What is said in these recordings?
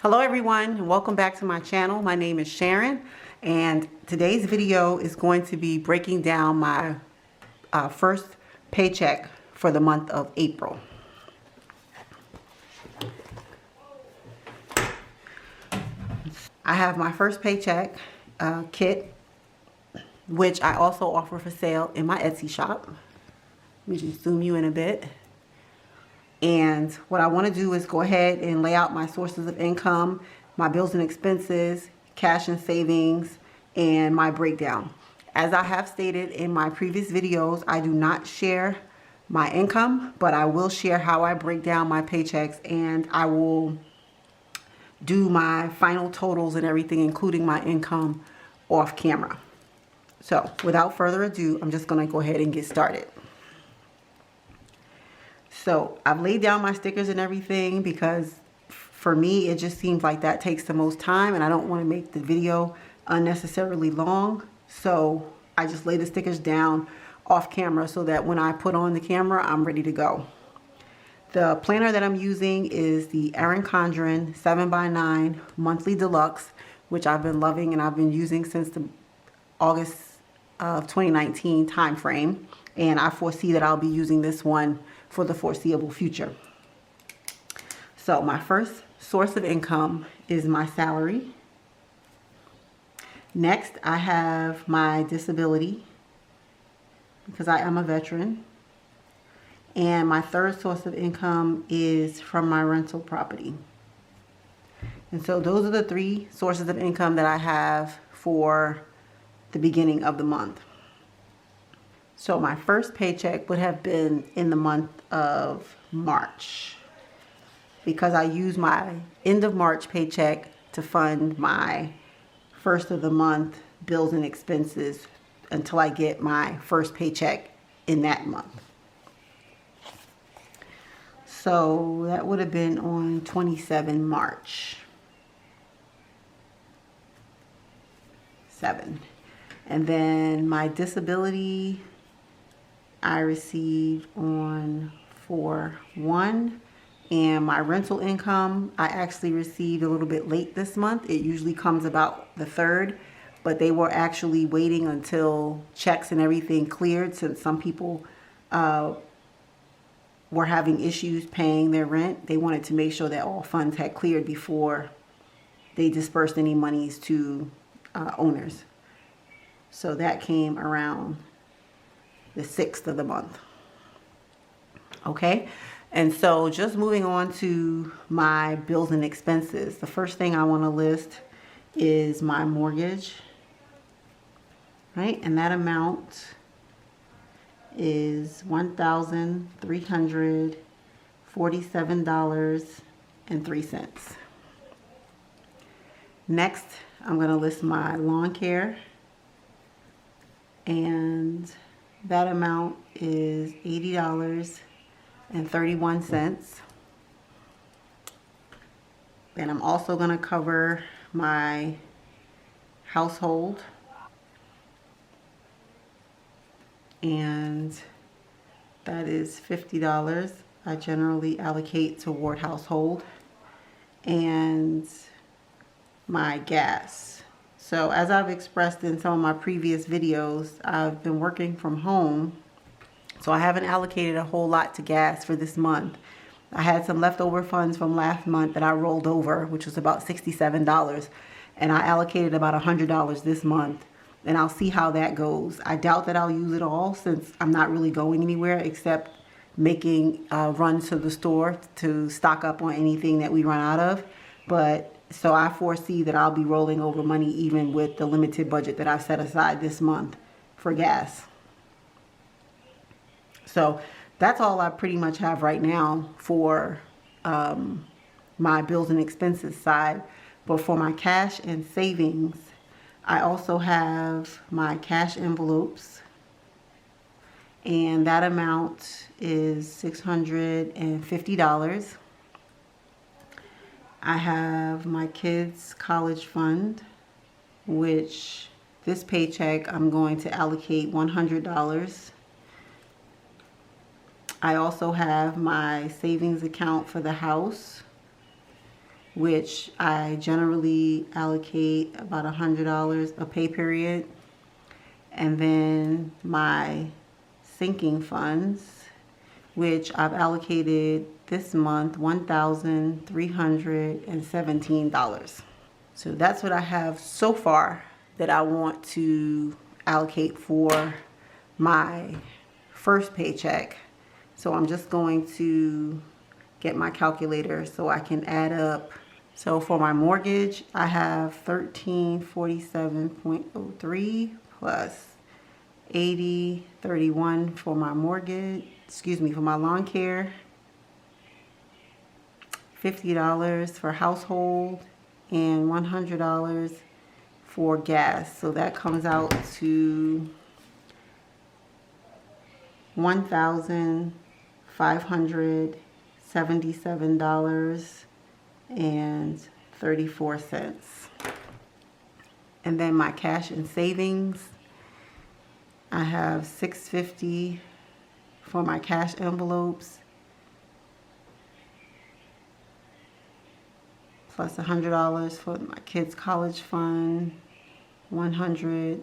Hello everyone, and welcome back to my channel. My name is Sharon, and today's video is going to be breaking down my first paycheck for the month of April. I have my first paycheck kit, which I also offer for sale in my Etsy shop. Let me just zoom you in a bit. And what I want to do is go ahead and lay out my sources of income, my bills and expenses, cash and savings, and my breakdown. As I have stated in my previous videos, I do not share my income, but I will share how I break down my paychecks, and I will do my final totals and everything, including my income, off camera. So without further ado, I'm just going to go ahead and get started. So I've laid down my stickers and everything because for me, it just seems like that takes the most time, and I don't want to make the video unnecessarily long. So I just lay the stickers down off camera so that when I put on the camera, I'm ready to go. The planner that I'm using is the Erin Condren 7x9 monthly deluxe, which I've been loving and I've been using since the August of 2019 time frame. And I foresee that I'll be using this one for the foreseeable future. So my first source of income is my salary. Next, I have my disability because I am a veteran. And my third source of income is from my rental property. And so those are the three sources of income that I have for the beginning of the month. So my first paycheck would have been in the month of March because I use my end of March paycheck to fund my first of the month bills and expenses until I get my first paycheck in that month. So that would have been on 27 March 7. And then my disability I received on 4/1, and my rental income I actually received a little bit late this month. It usually comes about the 3rd, but they were actually waiting until checks and everything cleared since some people were having issues paying their rent. They wanted to make sure that all funds had cleared before they dispersed any monies to owners. So that came around the 6th of the month. Okay, and so just moving on to my bills and expenses. The first thing I want to list is my mortgage, right? And that amount is $1,347.03. Next, I'm going to list my lawn care, and that amount is $80.31. And I'm also going to cover my household, and that is $50 I generally allocate toward household, and my gas. So as I've expressed in some of my previous videos, I've been working from home, so I haven't allocated a whole lot to gas for this month. I had some leftover funds from last month that I rolled over, which was about $67, and I allocated about $100 this month, and I'll see how that goes. I doubt that I'll use it all since I'm not really going anywhere except making runs to the store to stock up on anything that we run out of. But so I foresee that I'll be rolling over money even with the limited budget that I've set aside this month for gas. So that's all I pretty much have right now for my bills and expenses side. But for my cash and savings, I also have my cash envelopes, and that amount is $650. I have my kids' college fund, which this paycheck I'm going to allocate $100. I also have my savings account for the house, which I generally allocate about $100 a pay period. And then my sinking funds, which I've allocated this month $1,317. So that's what I have so far that I want to allocate for my first paycheck. So I'm just going to get my calculator so I can add up. So for my mortgage, I have 1347.03 plus 80.31 for my mortgage, for my lawn care, $50 for household, and $100 for gas. So that comes out to $1,577.34. And then my cash and savings, I have $650 for my cash envelopes, plus $100 for my kids' college fund, $100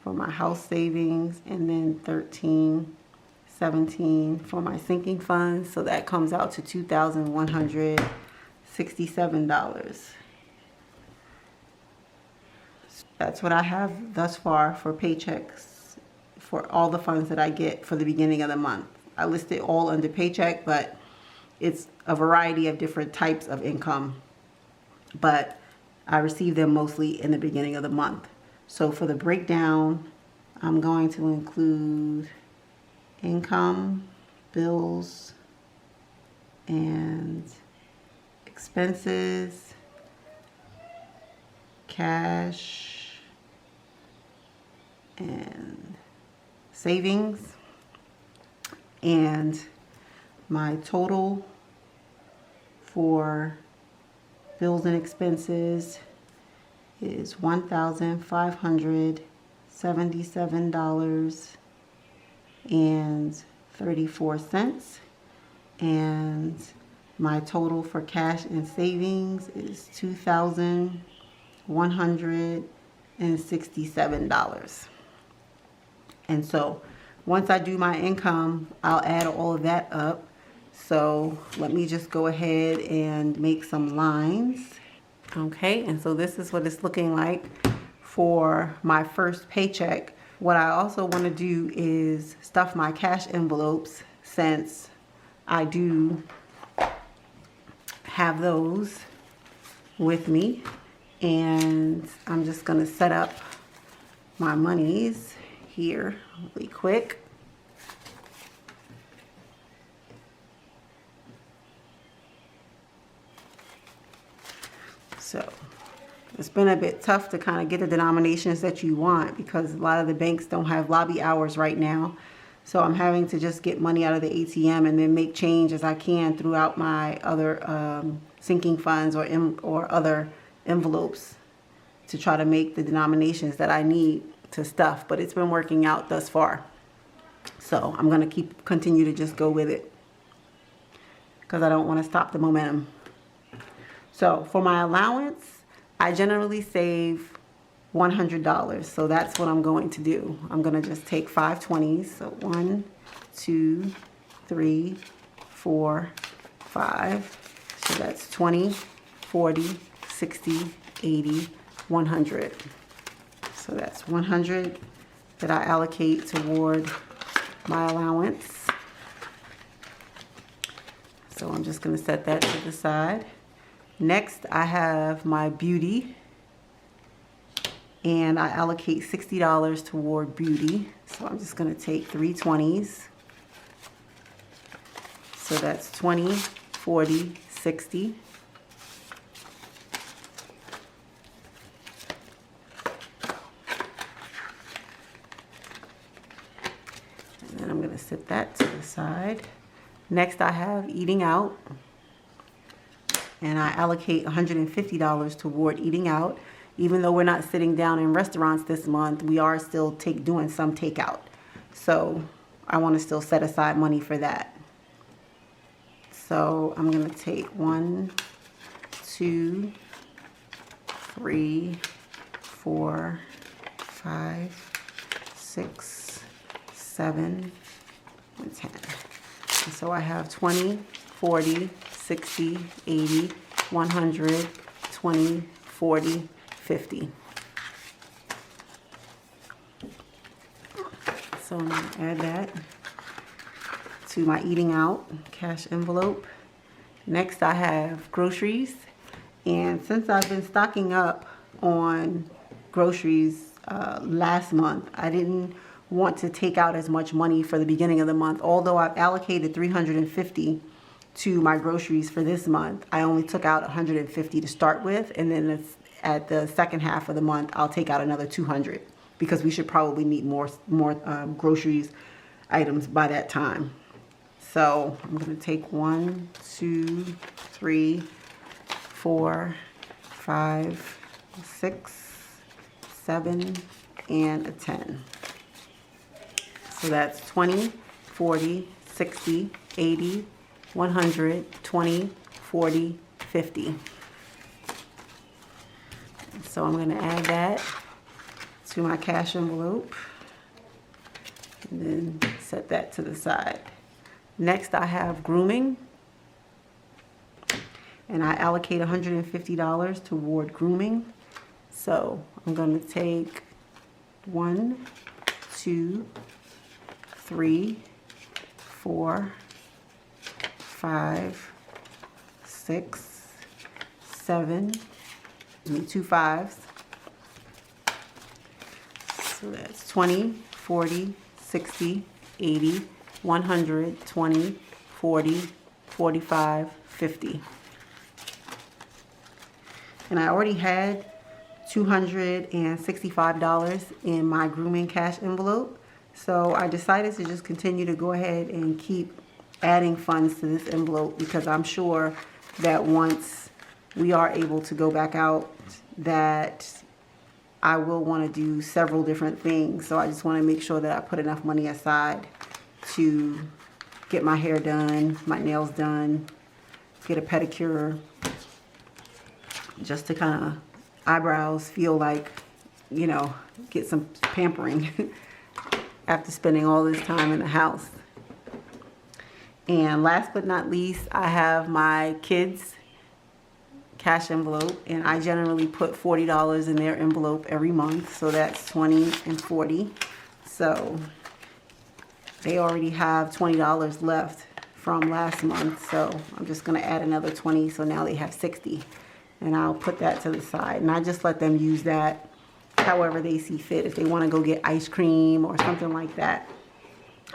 for my house savings, and then $13.17 for my sinking funds. So that comes out to $2,167. That's what I have thus far for paychecks, for all the funds that I get for the beginning of the month. I list it all under paycheck, but it's a variety of different types of income. But I receive them mostly in the beginning of the month. So for the breakdown, I'm going to include income, bills, and expenses, cash, and savings, and my total for bills and expenses is $1,577.34, and my total for cash and savings is $2,167. And so once I do my income, I'll add all of that up. So let me just go ahead and make some lines. Okay, and so this is what it's looking like for my first paycheck. What I also want to do is stuff my cash envelopes, since I do have those with me. And I'm just going to set up my monies here really quick. So it's been a bit tough to kind of get the denominations that you want, because a lot of the banks don't have lobby hours right now. So I'm having to just get money out of the ATM and then make change as I can throughout my other sinking funds or other envelopes to try to make the denominations that I need to stuff. But it's been working out thus far. So I'm going to continue to just go with it, because I don't want to stop the momentum. So for my allowance, I generally save $100. So that's what I'm going to do. I'm going to just take 5 20s. So 1, 2, 3, 4, 5. So that's 20, 40, 60, 80, 100. So that's 100 that I allocate toward my allowance. So I'm just going to set that to the side. Next, I have my beauty, and I allocate $60 toward beauty. So I'm just going to take 3 20s. So that's 20, 40, 60. And then I'm going to set that to the side. Next, I have eating out. And I allocate $150 toward eating out. Even though we're not sitting down in restaurants this month, we are still doing some takeout. So I want to still set aside money for that. So I'm going to take 1, 2, 3, 4, 5, 6, 7, and 10. And so I have 20, 40, 60, 80, 100, 20, 40, 50. So I'm going to add that to my eating out cash envelope. Next I have groceries, and since I've been stocking up on groceries last month, I didn't want to take out as much money for the beginning of the month. Although I've allocated $350 to my groceries for this month, I only took out $150 to start with, and then at the second half of the month I'll take out another $200 because we should probably need more groceries items by that time. So I'm going to take 1, 2, 3, 4, 5, 6, 7, and a 10. So that's 20, 40, 60, 80, 100, 20, 40, 50. So I'm going to add that to my cash envelope and then set that to the side. Next I have grooming, and I allocate $150 toward grooming. So I'm going to take 1, 2, 3, 4, 5, 6, 7, give me 2 5s. So that's 20, 40, 60, 80, 100, 20, 40, 45, 50. And I already had $265 in my grooming cash envelope. So I decided to just continue to go ahead and keep adding funds to this envelope, because I'm sure that once we are able to go back out, that I will want to do several different things. So I just want to make sure that I put enough money aside to get my hair done, my nails done, get a pedicure, just to kind of eyebrows feel like, you know, get some pampering after spending all this time in the house. And last but not least, I have my kids' cash envelope, and I generally put $40 in their envelope every month, so that's 20 and 40. So they already have $20 left from last month, so I'm just going to add another 20, so now they have 60, and I'll put that to the side, and I just let them use that however they see fit. If they want to go get ice cream or something like that,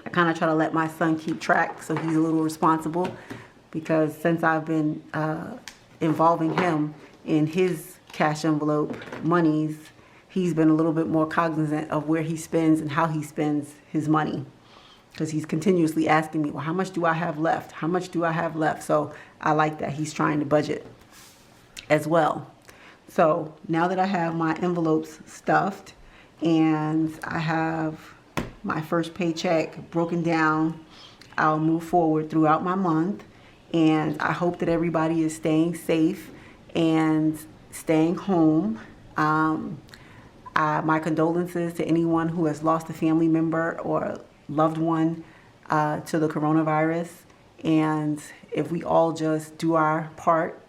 I kind of try to let my son keep track, so he's a little responsible, because since I've been involving him in his cash envelope monies, he's been a little bit more cognizant of where he spends and how he spends his money, because he's continuously asking me, well, how much do I have left? How much do I have left? So I like that he's trying to budget as well. So now that I have my envelopes stuffed and I have my first paycheck broken down, I'll move forward throughout my month, and I hope that everybody is staying safe and staying home. My condolences to anyone who has lost a family member or loved one to the coronavirus, and if we all just do our part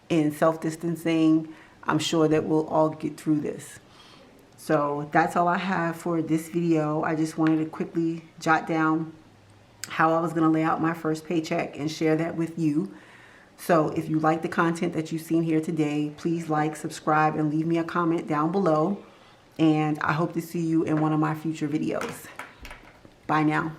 in self-distancing, I'm sure that we'll all get through this. So that's all I have for this video. I just wanted to quickly jot down how I was going to lay out my first paycheck and share that with you. So if you like the content that you've seen here today, please like, subscribe, and leave me a comment down below. And I hope to see you in one of my future videos. Bye now.